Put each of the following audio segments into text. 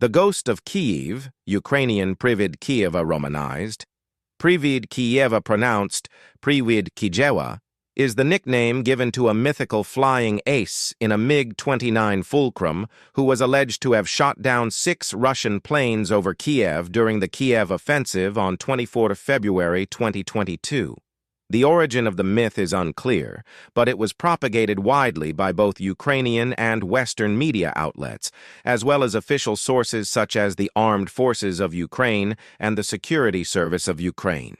The ghost of Kyiv, Ukrainian Privid Kyeva romanized, Privid Kyeva pronounced Privid Kijewa, is the nickname given to a mythical flying ace in a MiG-29 Fulcrum who was alleged to have shot down 6 Russian planes over Kyiv during the Kyiv offensive on 24 February 2022. The origin of the myth is unclear, but it was propagated widely by both Ukrainian and Western media outlets, as well as official sources such as the Armed Forces of Ukraine and the Security Service of Ukraine.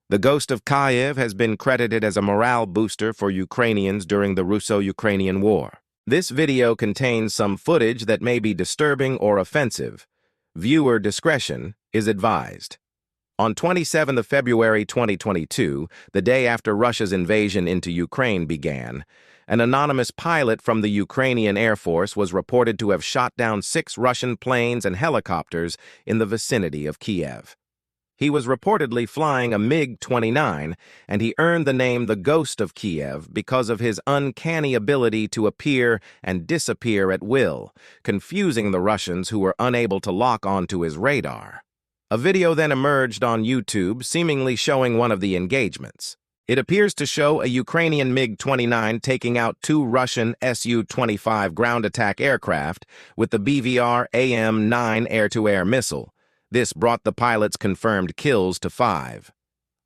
The ghost of Kyiv has been credited as a morale booster for Ukrainians during the Russo-Ukrainian War. This video contains some footage that may be disturbing or offensive. Viewer discretion is advised. On 27 February 2022, the day after Russia's invasion into Ukraine began, an anonymous pilot from the Ukrainian Air Force was reported to have shot down 6 Russian planes and helicopters in the vicinity of Kyiv. He was reportedly flying a MiG-29, and he earned the name the Ghost of Kyiv because of his uncanny ability to appear and disappear at will, confusing the Russians who were unable to lock onto his radar. A video then emerged on YouTube, seemingly showing one of the engagements. It appears to show a Ukrainian MiG-29 taking out 2 Russian Su-25 ground attack aircraft with the BVR AM-9 air-to-air missile. This brought the pilot's confirmed kills to 5.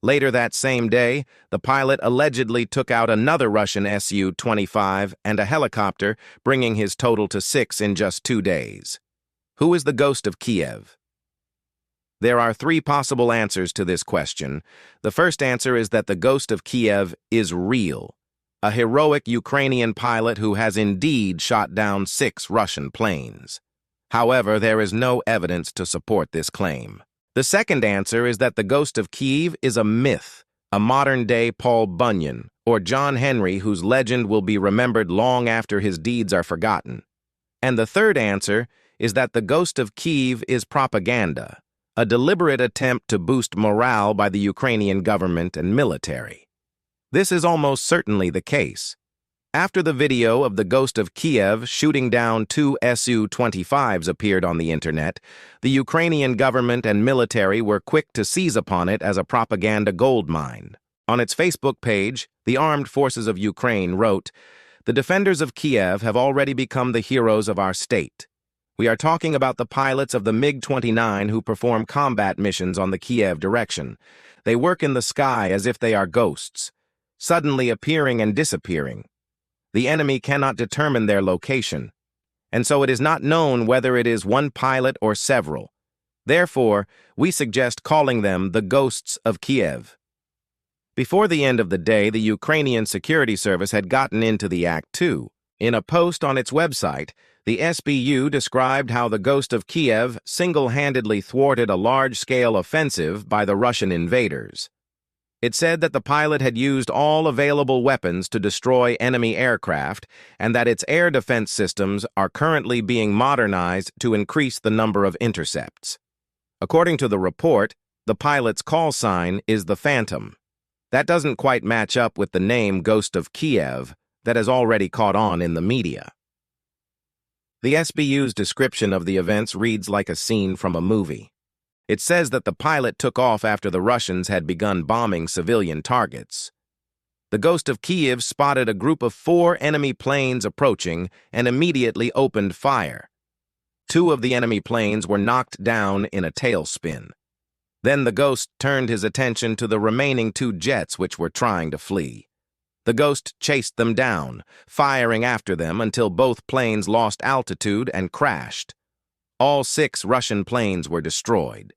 Later that same day, the pilot allegedly took out another Russian Su-25 and a helicopter, bringing his total to 6 in just 2 days. Who is the Ghost of Kyiv? There are 3 possible answers to this question. The first answer is that the Ghost of Kyiv is real, a heroic Ukrainian pilot who has indeed shot down 6 Russian planes. However, there is no evidence to support this claim. The second answer is that the Ghost of Kyiv is a myth, a modern-day Paul Bunyan or John Henry whose legend will be remembered long after his deeds are forgotten. And the third answer is that the Ghost of Kyiv is propaganda, a deliberate attempt to boost morale by the Ukrainian government and military. This is almost certainly the case. After the video of the Ghost of Kyiv shooting down 2 Su-25s appeared on the internet, the Ukrainian government and military were quick to seize upon it as a propaganda goldmine. On its Facebook page, the Armed Forces of Ukraine wrote, "The defenders of Kyiv have already become the heroes of our state. We are talking about the pilots of the MiG-29 who perform combat missions on the Kyiv direction. They work in the sky as if they are ghosts, suddenly appearing and disappearing. The enemy cannot determine their location, and so it is not known whether it is one pilot or several. Therefore, we suggest calling them the Ghosts of Kyiv." Before the end of the day, the Ukrainian Security Service had gotten into the act too. In a post on its website, the SBU described how the Ghost of Kyiv single-handedly thwarted a large-scale offensive by the Russian invaders. It said that the pilot had used all available weapons to destroy enemy aircraft and that its air defense systems are currently being modernized to increase the number of intercepts. According to the report, the pilot's call sign is the Phantom. That doesn't quite match up with the name Ghost of Kyiv that has already caught on in the media. The SBU's description of the events reads like a scene from a movie. It says that the pilot took off after the Russians had begun bombing civilian targets. The Ghost of Kyiv spotted a group of 4 enemy planes approaching and immediately opened fire. 2 of the enemy planes were knocked down in a tailspin. Then the Ghost turned his attention to the remaining 2 jets which were trying to flee. The Ghost chased them down, firing after them until both planes lost altitude and crashed. All 6 Russian planes were destroyed.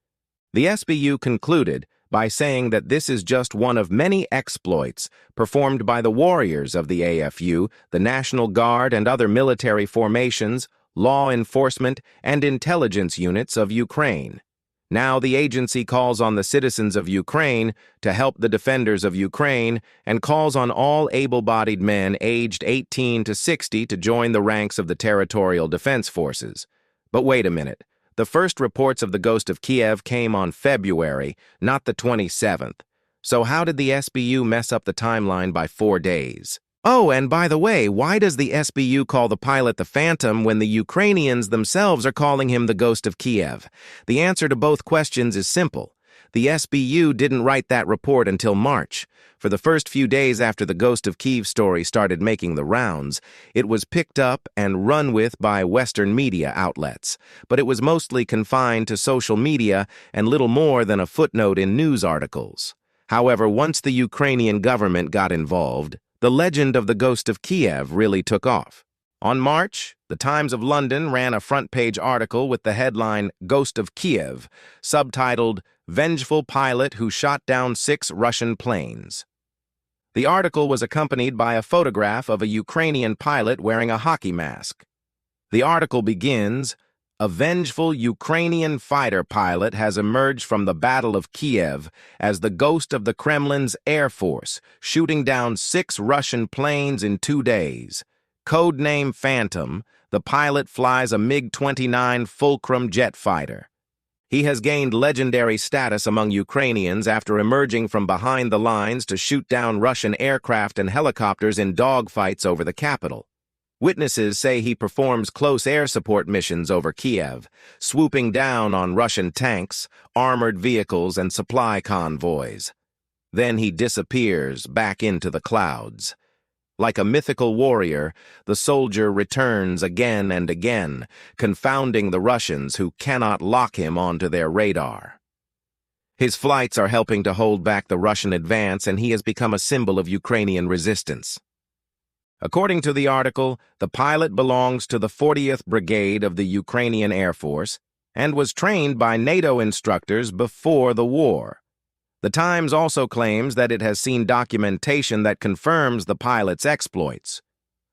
The SBU concluded by saying that this is just one of many exploits performed by the warriors of the AFU, the National Guard, and other military formations, law enforcement, and intelligence units of Ukraine. Now the agency calls on the citizens of Ukraine to help the defenders of Ukraine and calls on all able-bodied men aged 18 to 60 to join the ranks of the Territorial Defense Forces. But wait a minute. The first reports of the Ghost of Kyiv came on February, not the 27th. So how did the SBU mess up the timeline by 4 days? Oh, and by the way, why does the SBU call the pilot the Phantom when the Ukrainians themselves are calling him the Ghost of Kyiv? The answer to both questions is simple. The SBU didn't write that report until March. For the first few days after the Ghost of Kyiv story started making the rounds, it was picked up and run with by Western media outlets, but it was mostly confined to social media and little more than a footnote in news articles. However, once the Ukrainian government got involved, the legend of the Ghost of Kyiv really took off. On March, the Times of London ran a front-page article with the headline "Ghost of Kyiv," subtitled "Vengeful Pilot Who Shot Down 6 Russian Planes." The article was accompanied by a photograph of a Ukrainian pilot wearing a hockey mask. The article begins, "A vengeful Ukrainian fighter pilot has emerged from the Battle of Kyiv as the ghost of the Kremlin's Air Force, shooting down 6 Russian planes in 2 days. Codename Phantom, the pilot flies a MiG-29 Fulcrum jet fighter. He has gained legendary status among Ukrainians after emerging from behind the lines to shoot down Russian aircraft and helicopters in dogfights over the capital. Witnesses say he performs close air support missions over Kyiv, swooping down on Russian tanks, armored vehicles, and supply convoys. Then he disappears back into the clouds. Like a mythical warrior, the soldier returns again and again, confounding the Russians who cannot lock him onto their radar. His flights are helping to hold back the Russian advance, and he has become a symbol of Ukrainian resistance. According to the article, the pilot belongs to the 40th Brigade of the Ukrainian Air Force and was trained by NATO instructors before the war. The Times also claims that it has seen documentation that confirms the pilot's exploits.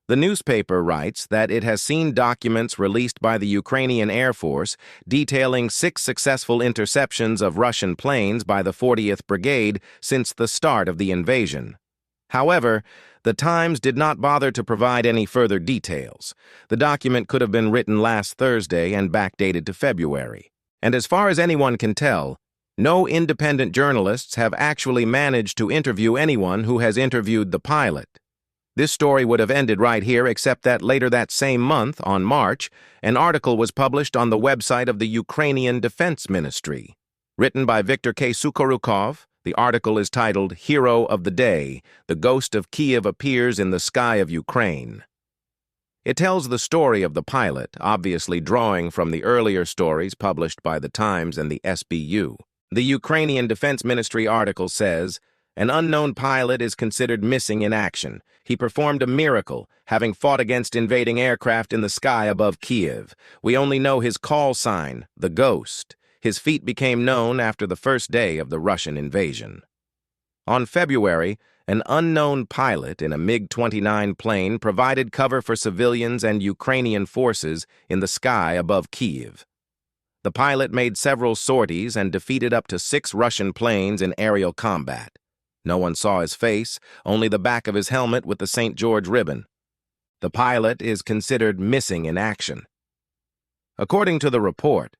The newspaper writes that it has seen documents released by the Ukrainian Air Force detailing 6 successful interceptions of Russian planes by the 40th Brigade since the start of the invasion. However, the Times did not bother to provide any further details. The document could have been written last Thursday and backdated to February. And as far as anyone can tell, no independent journalists have actually managed to interview anyone who has interviewed the pilot. This story would have ended right here, except that later that same month, on March, an article was published on the website of the Ukrainian Defense Ministry. Written by Viktor K. Sukharukov, the article is titled "Hero of the Day, the Ghost of Kyiv Appears in the Sky of Ukraine." It tells the story of the pilot, obviously drawing from the earlier stories published by the Times and the SBU. The Ukrainian Defense Ministry article says, "An unknown pilot is considered missing in action. He performed a miracle, having fought against invading aircraft in the sky above Kyiv. We only know his call sign, the Ghost. His feat became known after the first day of the Russian invasion." On February, an unknown pilot in a MiG-29 plane provided cover for civilians and Ukrainian forces in the sky above Kyiv. The pilot made several sorties and defeated up to 6 Russian planes in aerial combat. No one saw his face, only the back of his helmet with the St. George ribbon. The pilot is considered missing in action. According to the report,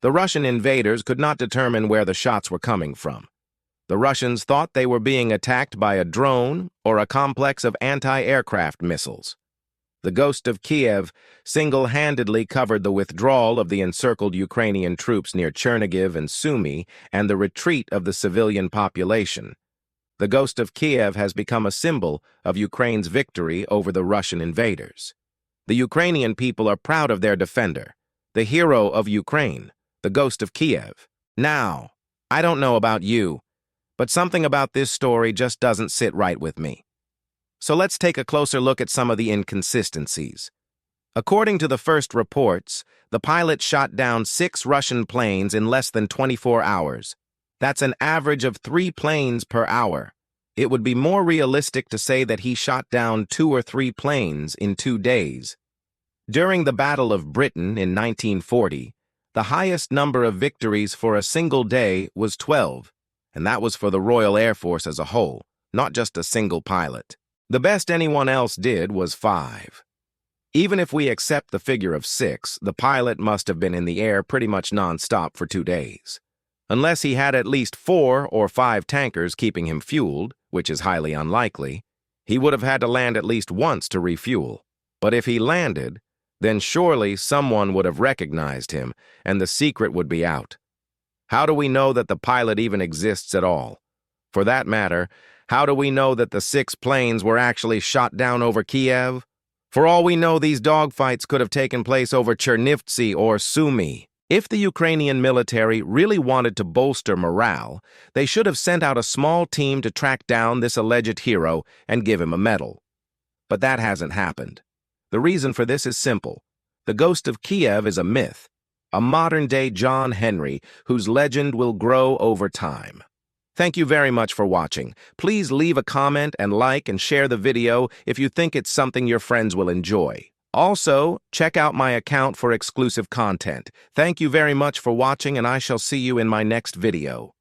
the Russian invaders could not determine where the shots were coming from. The Russians thought they were being attacked by a drone or a complex of anti-aircraft missiles. The Ghost of Kyiv single-handedly covered the withdrawal of the encircled Ukrainian troops near Chernihiv and Sumy and the retreat of the civilian population. The Ghost of Kyiv has become a symbol of Ukraine's victory over the Russian invaders. The Ukrainian people are proud of their defender, the hero of Ukraine, the Ghost of Kyiv. Now, I don't know about you, but something about this story just doesn't sit right with me. So let's take a closer look at some of the inconsistencies. According to the first reports, the pilot shot down 6 Russian planes in less than 24 hours. That's an average of 3 planes per hour. It would be more realistic to say that he shot down 2 or 3 planes in 2 days. During the Battle of Britain in 1940, the highest number of victories for a single day was 12, and that was for the Royal Air Force as a whole, not just a single pilot. The best anyone else did was 5. Even if we accept the figure of 6, the pilot must have been in the air pretty much non-stop for 2 days. Unless he had at least 4 or 5 tankers keeping him fueled, which is highly unlikely, He would have had to land at least once to refuel. But if he landed, then surely someone would have recognized him, and the secret would be out. How do we know that the pilot even exists at all? For that matter, how do we know that the 6 planes were actually shot down over Kyiv? For all we know, these dogfights could have taken place over Chernivtsi or Sumy. If the Ukrainian military really wanted to bolster morale, they should have sent out a small team to track down this alleged hero and give him a medal. But that hasn't happened. The reason for this is simple. The ghost of Kyiv is a myth, a modern-day John Henry whose legend will grow over time. Thank you very much for watching. Please leave a comment and like and share the video if you think it's something your friends will enjoy. Also, check out my account for exclusive content. Thank you very much for watching, and I shall see you in my next video.